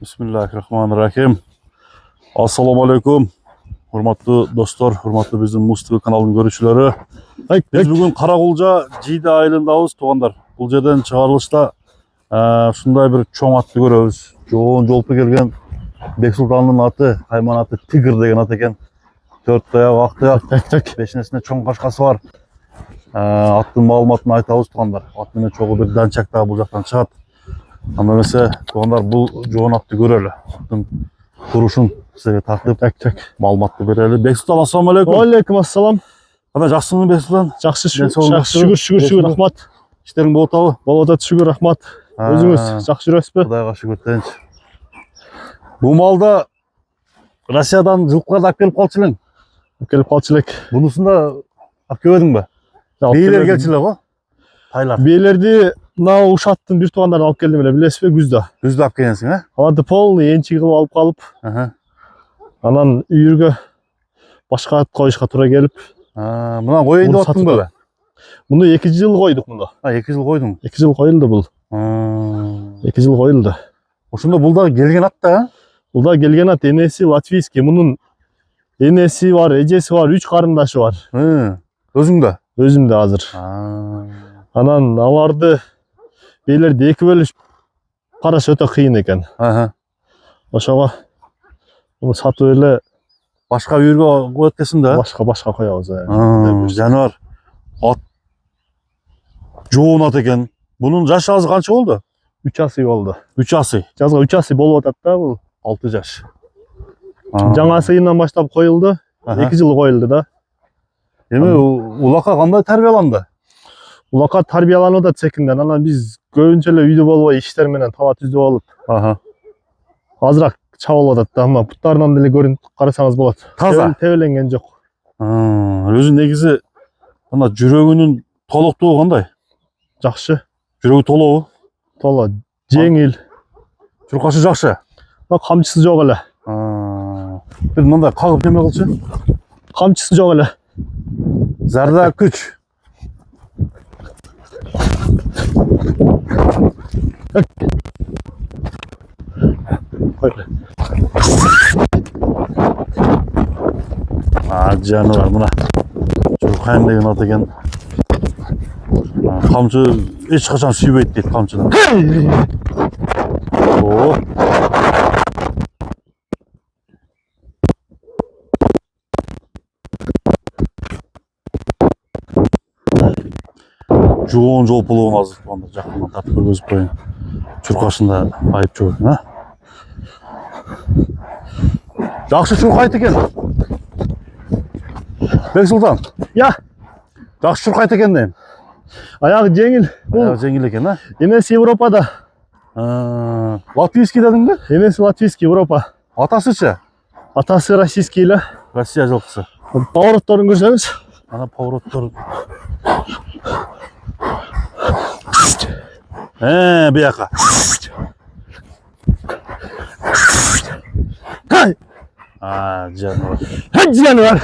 Bismillahirrahmanirrahim. Assalamu alaikum. Hurmatlı dostlar, hurmatlı bizim Mustafa kanalının görüşçüleri. Biz bugün Karakılca Cide ayılındayız tuğanlar. Bu yerden çıkarılışta şunday bir çoğun atlı görüyoruz. Çoğun jolpu gelgen Beksultan'ın atı, Hayman atı Tigir degen at eken. 4 dayak, 6 dayak, beşinesinde çoğun kaşkası var. Attın malumatını aytabız tuğanlar. Attının çoğu bir dançak daha bu jaktan çıgat. Ama mesela tuğanlar bu çoğun atlı göreli. Attın kuruşun size tartıp malumatlı bereli. Beksultan, assalamu alaikum. Aleyküm assalam. Ana жақсымын Beksultan? Жақсы, шүкір, рахмат. İşlerin bol tabi. Bol şükür, rahmat. Özünüz жақсы жүресіз бе? Құдайға шүкір, тыныш. Bu malda Rusiyadan жылқыларды алып келіп қалчы ең. Келіп қалчы елек. Бұнысын да алып келбедің бе? Бейлер келчілер ғой? Тайлар. Бейлерді мынау ушаттың бір туғандарын алып келдім еле, білесіз бе, күзді. Күзді алып келгенсің, а? Аларды полный енші қылып алып қалып. Анан үйірге башқа ат қойышқа тура келіп. Мына қойынды оттың бе? Мұны 2 жыл қойдық мұнда. 2 жыл қойдың? 2 жыл қойылды бұл. 2 жыл қойылды. Ошында бұлда келген ат та? Бұлда келген ат енесі латвийский. Мұның енесі бар, ежесі бар, 3 қарындашы бар. Өзіңді? Өзімді азыр. Анан аларды бейлерді 2 бөліш қараш өте қиын екен. Ошоға бұны сатып еле Başka bir yürge koyat desin de. Başka koyabız. Жануар. At. Жоğun at eken. Bunun yaş azı kança oldu? 3 asy oldu. 3 asy. Жазга 3 asy болуp атат да бул. 6 yaş. Жаңа асыйынан баштап коюлду. 2 жыл коюлду да. Эми улакка кандай тарбияланды? Улакка тарбияланып атат секинден. Анан биз көбүнчө эле үйдө болбой иштер менен таба түздүп алып. Азыраак чабылып атат да, ама буттарынан деле көрүнүп карасаңыз болот. Таза. Тебеленген жок. Өзү негизи ана жүрөгүнүн толуктугу кандай? Жакшы. Жүрөгү толобу? Толо, жеңил. Чуркашы жакшы. Камчысы жок эле. Бир мындай кагып неме кылчы? Камчысы жок эле. Зарда күч. Жануар мына. Чуркайым деген ат экен. Камчы эч качан сүйбөйт дейт камчыдан. Жоğun жолпулугун азыр туганда жакындан тартып көргөзүп коюн. Чуркашында айып жок экен, а? Жакшы чуркайт экен. Beksultan. Ya. Жакшы чуркайт экен дейм. Аяғы жеңіл. Аяғы жеңіл екен, а? Енесі Европада. Латвийский дедің бе? Енесі латвийский, Европа. Атасы-ше? Атасы российский ле. Россия жылқысы. Поворотторын көрсеңіз. Ана поворотторын. Бияқа. Жануар. Жануар.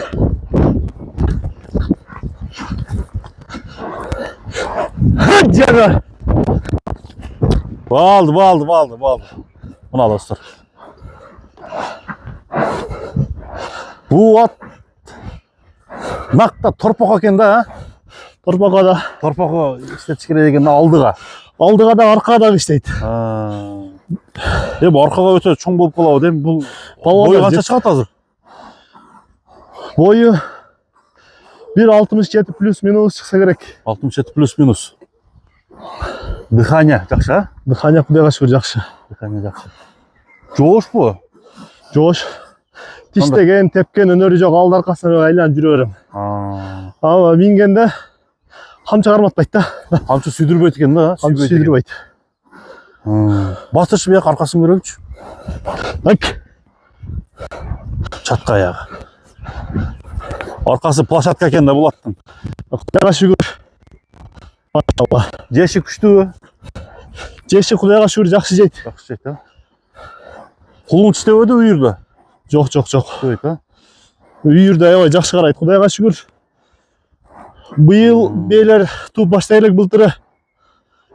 Жануар. Baldı. Buna dostlar. Bu at nakta torpaq eкен да, Torpağa da. Torpağı işletip керек eкен алдыға. Алдыға да, арқаға да işleydi. Bu arkaga öte çoğun bolup kalabı değil mi? Bu boyu kança çıkart hazır? Boyu 1.67 plus minus çıksa gerek. 67 plus minus. Dыхание жақсы, а? Dыхание Құдайға шүкір жақсы. Dыхание жақсы. Жош bu? Жош. Тиштеген, тепкен, өнөрү жок, алды аркасына айланып жүрө берем. Ама мингенде камчы карматпайт да. Камчы сүйдүрбөйт экен да? Камчы сүйдүрбөйт. Бастырчы бияк аркасын көрөбүчү. Так. Чатка аягы. Аркасы площадка экен да бул аттын. Құдайға шүкір. Машалла. Жеши күчтүүбү? Жеши Құдайға шүкір жақсы жейт. Жақсы жейт, а? Кулун тиштебеди үйүрдө? Жок. Жейт, а? Үйүрдө аябай жакшы карайт, Құдайға шүкір. Быйыл бейлер туып баштай элек былтыры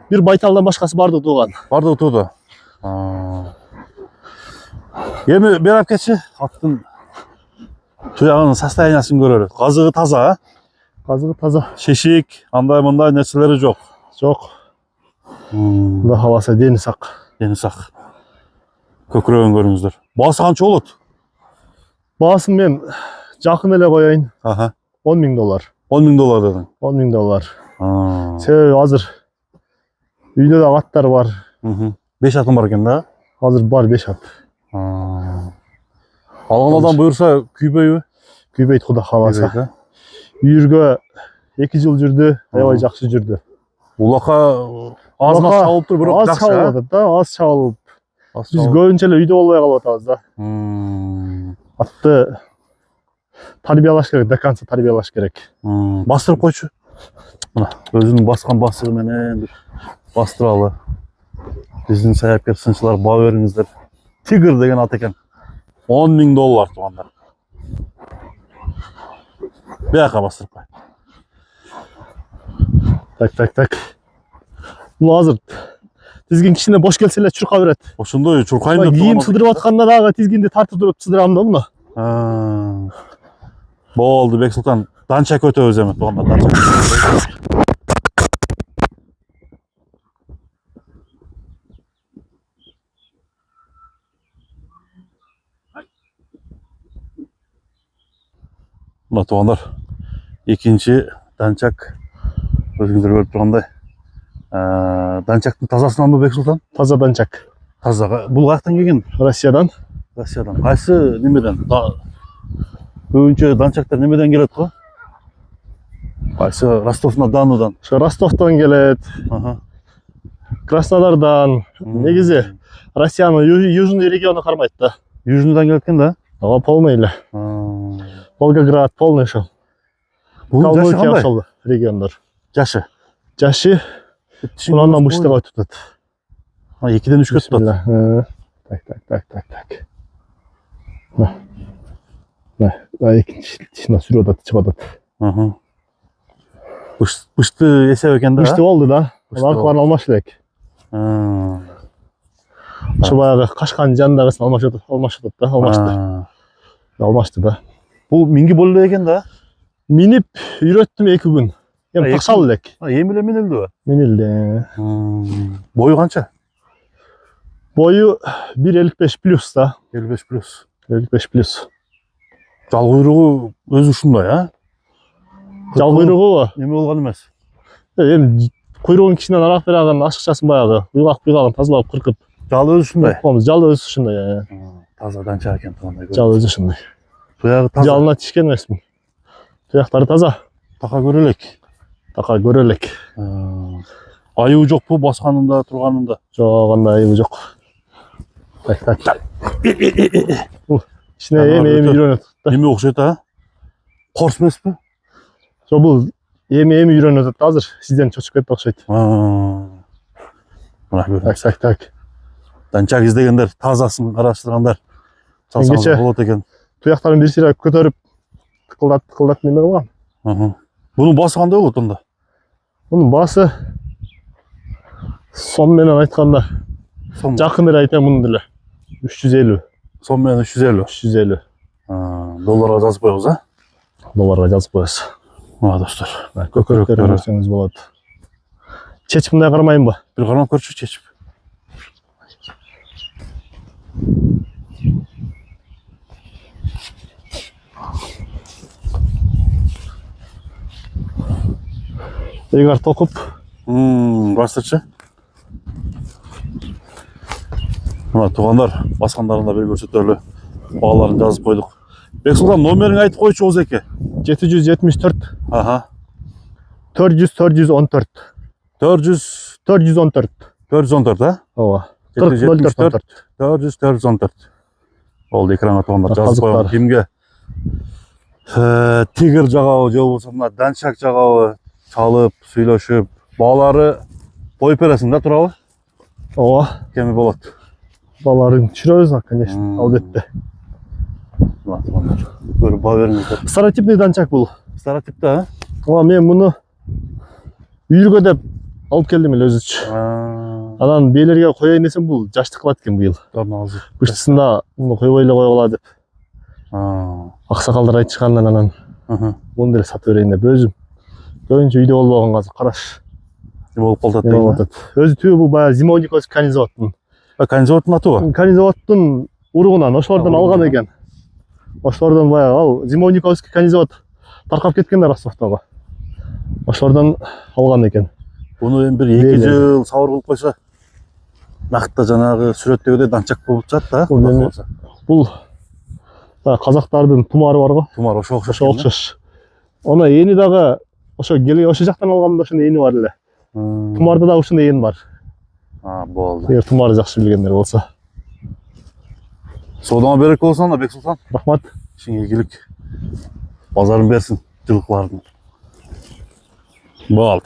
бир байталдан башкасы барды тууган. Барды тууду. Эми бер апкечи аттын туягынын состояниясын көрөлү. Казыгы таза, Казыгы таза. шешик, андай мындай нерселери жок. Жок. Кудай кааласа дени сак. Дени сак. Көкүрөгүн көрүңүздөр. Баасы канча болот? Баасын мен жакын эле коеюн. Аха. $10.000. $10.000 дедиң. $10.000. Себеби азыр үйдө да аттар бар. 5 атым бар экен да. Азыр бар 5 ат. Алган адам буюрса күйбөйбү? Күйбөйт кудай кааласа. Үйүргө 2 жыл жүрдү, аябай жакшы жүрдү. Улака аз мас чабылып тур, бирок аз жакшы. чабылып атат да, аз чабылып. Биз көбүнчө эле үйдө болбой калып атабыз да. Атты тарбиялаш керек, до конца тарбиялаш керек. Бастырып койчу. Мына өзүнүн баскан басыгы менен бастыралы. Биздин саяпкер сынчылар баа бериңиздер. Тигр деген ат экен. $10.000 туугандар. Бияка бастырып кой. Так. Бул азыр тизгин кичине бош келсе эле чурка берет. Ошондой чуркайын деп Кийим сыдырып атканда дагы тизгинди тартып туруп сыдырам да муну. Болду, Бексултан. Данча көтөбүз эми туугандар. Данча. Мына туугандар, экинчи данчак өзүңүздөр көрүп тургандай. Данчактын тазасынанбы Бексултан? Таза данчак. Таза. Бул каяктан келген? Россиядан. Россиядан. Кайсы немеден? Көбүнчө данчактар немеден келет го? Кайсы Ростов-на-Доnuдан? Ошо Ростовдон келет. Краснодардан. Негизи Россиянын южный региону кармайт да. Южныйдан келет экен да? Ага, полный эле. Волгоград полный ошол. Бул жашы кандай? Ошол региондор. Жашы. Жашы андан быштап атат. 2ден 3кө өтүп атат. Так. На экинчи тишине сүрүп атат, чыгып атат. Бышты эсеп экен да? Бышты болду да. Аркаларын алмаш элек. Ошо баягы кашканын жанындагысын алмашат да, алмашты да. Бул минги болду экен да? Минип үйрөттүм 2 күн. Эми таксал элек. Эми эле минилдиби? Минилди. Бою канча? Бою 1.55 плюс да. 55 плюс. 55 плюс. Жал куйругу өзү ушундай, а? Жал куйругу неме болгон эмес. Эми куйругун кичинен араак бераган ашыкчасын баягы уйгак тазалап кыркып. Жал өзү ушундай. Жал өзү ушундай. Таза данча экен туугандай. Жал өзү ушундай. Туягы таза. Жалына тишкен эмесмин. Туяктары таза. Така көрөлүк. Така көрөлүк. Айыбы жокпу басканында, турганында? Жок, андай айыбы жок. Так. Ичине эми үйрөнөт. Эми окшойт, а? Корс эмеспи? Жок, бул эми үйрөнөт атат. Азыр сизден чочуп кетти окшойт. Мына көрүңүз. Так. Данчак издегендер, тазасын караштыргандар салсаңыз болот экен. Туяктарын бир сыйра көтөрүп тыкылдат неме кылган. Мунун баасы кандай болот анда? Мунун баасы сом менен айтканда жакын эле айтайын, мунун деле 350. Сом менен 350. 350. Долларга жазып коебуз, а? Долларга жазып коебуз. Мына достор. Көкөрөктөрү көрсөңүз болот. Чечип мындай кармайынбы? Бир кармап көрчү чечип. Эгер токуп. Бастырчы. Мына туугандар, баскандарында бир көрсөтөлү. Бааларын жазып койдук. Бексултан, номериңи айтып койчу Озеке. 774. 414. 414, а? Ооба. 40 414. Болду, экранга туугандар жазып Казыктар. койгон. Кимге тигр жагабы же болбосо мына данчак жагабы чалып, сүйлөшүп, баалары коюп бересиң да, туурабы? Ооба. Кеми болот. Баларын түшүрөбүз, конечно, албетте. Мына туугандар, көрүп баа бериңиздер. Старотипный данчак бул. Старотипте, а? Ооба, мен муну үйүргө деп алып келдим эле өзүчү. Анан бийлерге коеюн десем бул жаштык кылат экен быйыл. азыр. Быштысында муну койбой эле койгула деп аксакалдар айтышкандан анан муну деле сатып берейин деп өзүм көбүнчө үйдө болбогон азыр караш Болуп калат болуп атат. Өзү түбү бул баягы Зимовниковский канизаводдун. Канизаводдун атыбы? Канизаводдун уругунан ошолордон алган экен. Ошолордон баягы ал Зимовниковский канизавод таркап кеткен да Ростовдогу. Ошолордон алган экен. Буну эми бир 2 жыл сабыр кылып койсо накытта жанагы сүрөттөгүдөй данчак болуп чыгат да. Бул казактардын тумары бар го. Тумар ошо окшош. Ошо окшош. Аны эни дагы ошо ошо жактан алгамда ошондо эни бар эле. Тумарда да ушундай эни бар. Болду. Эгер тумарды жакшы билгендер болсо. Соодоңо берек болсун да, Бексултан. Рахмат. Ишиң ийгилик. Базарын берсин жылкылардын. Болду.